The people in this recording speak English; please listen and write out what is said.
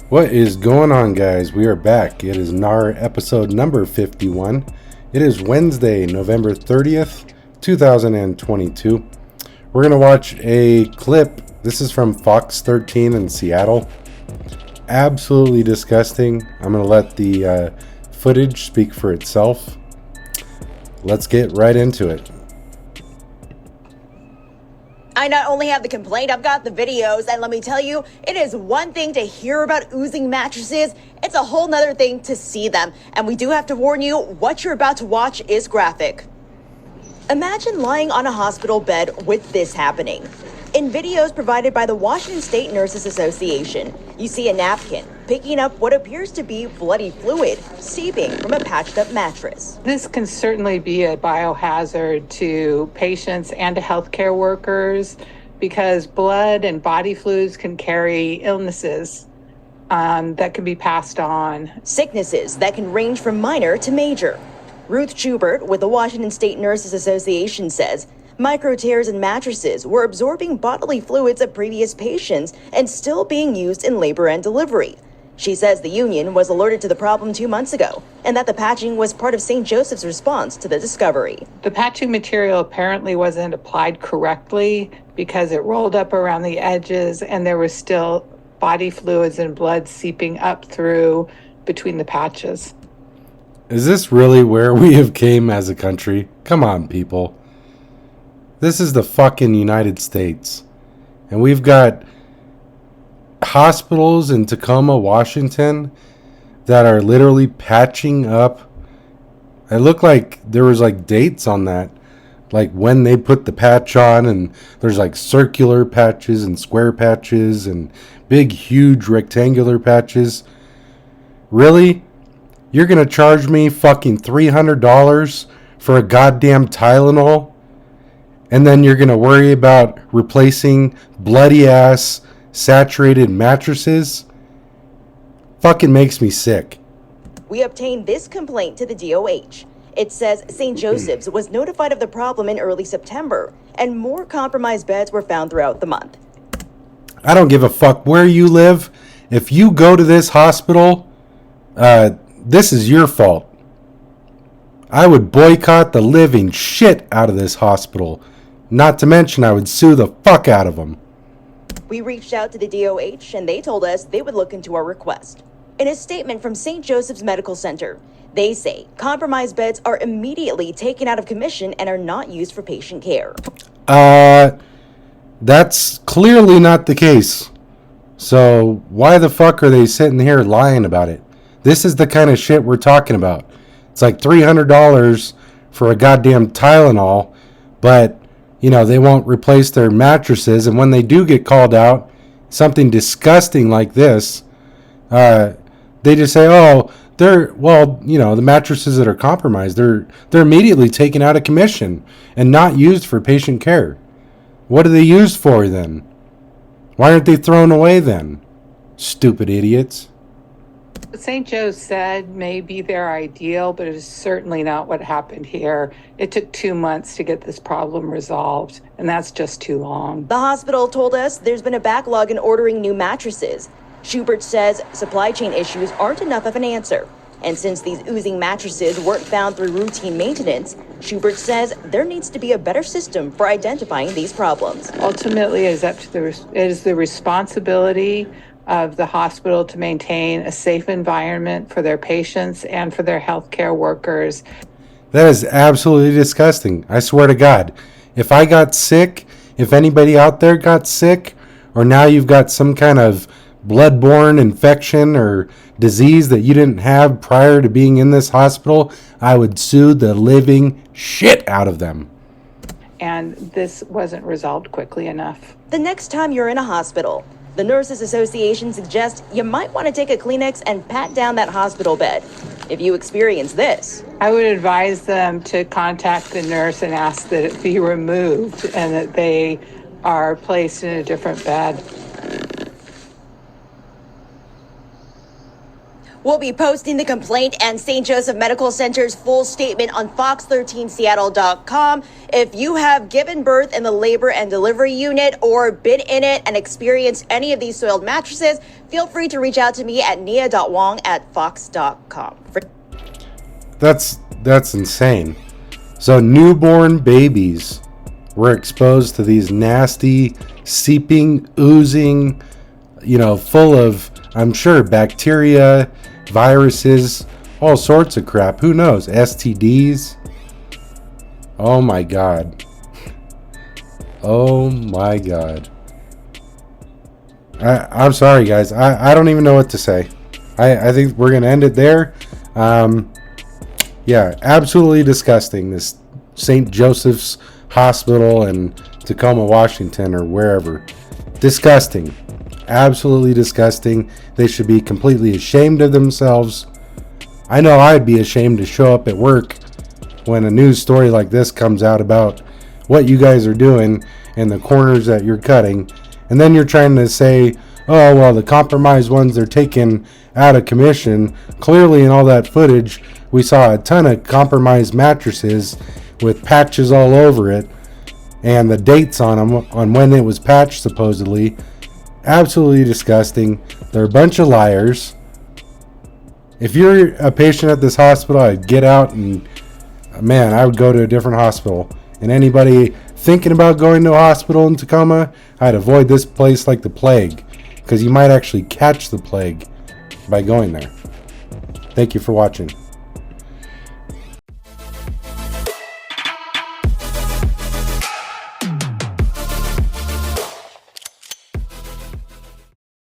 What is going on, guys? We are back. It is NAR episode number 51. It is Wednesday, November 30th, 2022. We're going to watch a clip. This is from Fox 13 in Seattle. Absolutely disgusting. I'm going to let the footage speak for itself. Let's get right into it. I not only have the complaint, I've got the videos, and let me tell you, it is one thing to hear about oozing mattresses, it's a whole nother thing to see them. And we do have to warn you, what you're about to watch is graphic. Imagine lying on a hospital bed with this happening. In videos provided by the Washington State Nurses Association, you see a napkin picking up what appears to be bloody fluid seeping from a patched up mattress. This can certainly be a biohazard to patients and to healthcare workers because blood and body fluids can carry illnesses that can be passed on. Sicknesses that can range from minor to major. Ruth Schubert with the Washington State Nurses Association says micro tears in mattresses were absorbing bodily fluids of previous patients and still being used in labor and delivery. She says the union was alerted to the problem 2 months ago and that the patching was part of St. Joseph's response to the discovery. The patching material apparently wasn't applied correctly because it rolled up around the edges and there was still body fluids and blood seeping up through between the patches. Is this really where we have came as a country? Come on, people. This is the fucking United States. And we've got hospitals in Tacoma, Washington that are literally patching up. It looked like there was like dates on that. Like when they put the patch on, and there's like circular patches and square patches and big, huge rectangular patches. Really? You're going to charge me fucking $300 for a goddamn Tylenol? And then you're going to worry about replacing bloody ass saturated mattresses? Fucking makes me sick. We obtained this complaint to the DOH. It says St. Joseph's was notified of the problem in early September, and more compromised beds were found throughout the month. I don't give a fuck where you live. If you go to this hospital, this is your fault. I would boycott the living shit out of this hospital. Not to mention, I would sue the fuck out of them. We reached out to the DOH, and they told us they would look into our request. In a statement from St. Joseph's Medical Center, they say compromised beds are immediately taken out of commission and are not used for patient care. That's clearly not the case. So why the fuck are they sitting here lying about it? This is the kind of shit we're talking about. It's like $300 for a goddamn Tylenol, but you know, they won't replace their mattresses, and when they do get called out, something disgusting like this, they just say, oh, the mattresses that are compromised, they're immediately taken out of commission and not used for patient care. What are they used for then? Why aren't they thrown away then? Stupid idiots. St. Joe's said may be their ideal, but it is certainly not what happened here. It took 2 months to get this problem resolved, and that's just too long. The hospital told us there's been a backlog in ordering new mattresses. Schubert says supply chain issues aren't enough of an answer. And since these oozing mattresses weren't found through routine maintenance, Schubert says there needs to be a better system for identifying these problems. Ultimately, it is the responsibility of the hospital to maintain a safe environment for their patients and for their healthcare workers. That is absolutely disgusting. I swear to God. If I got sick, if anybody out there got sick, or now you've got some kind of bloodborne infection or disease that you didn't have prior to being in this hospital, I would sue the living shit out of them. And this wasn't resolved quickly enough. The next time you're in a hospital, the Nurses Association suggests you might want to take a Kleenex and pat down that hospital bed. If you experience this, I would advise them to contact the nurse and ask that it be removed and that they are placed in a different bed. We'll be posting the complaint and St. Joseph Medical Center's full statement on fox13seattle.com. If you have given birth in the labor and delivery unit or been in it and experienced any of these soiled mattresses, feel free to reach out to me at nia.wong@fox.com. That's insane. So newborn babies were exposed to these nasty, seeping, oozing, full of, I'm sure, bacteria, viruses, all sorts of crap. Who knows? STDs. Oh my God. Oh my God. I'm sorry, guys. I don't even know what to say. I think we're going to end it there. Yeah, absolutely disgusting. This St. Joseph's Hospital in Tacoma, Washington, or wherever. Disgusting. Absolutely disgusting. They should be completely ashamed of themselves. I know I'd be ashamed to show up at work when a news story like this comes out about what you guys are doing and the corners that you're cutting, and then you're trying to say, oh, well, the compromised ones are taken out of commission. Clearly in all that footage, we saw a ton of compromised mattresses with patches all over it, and the dates on them, on when it was patched, supposedly. Absolutely disgusting. They're a bunch of liars. If you're a patient at this hospital, I'd get out and, man, I would go to a different hospital. And anybody thinking about going to a hospital in Tacoma, I'd avoid this place like the plague, because you might actually catch the plague by going there. Thank you for watching.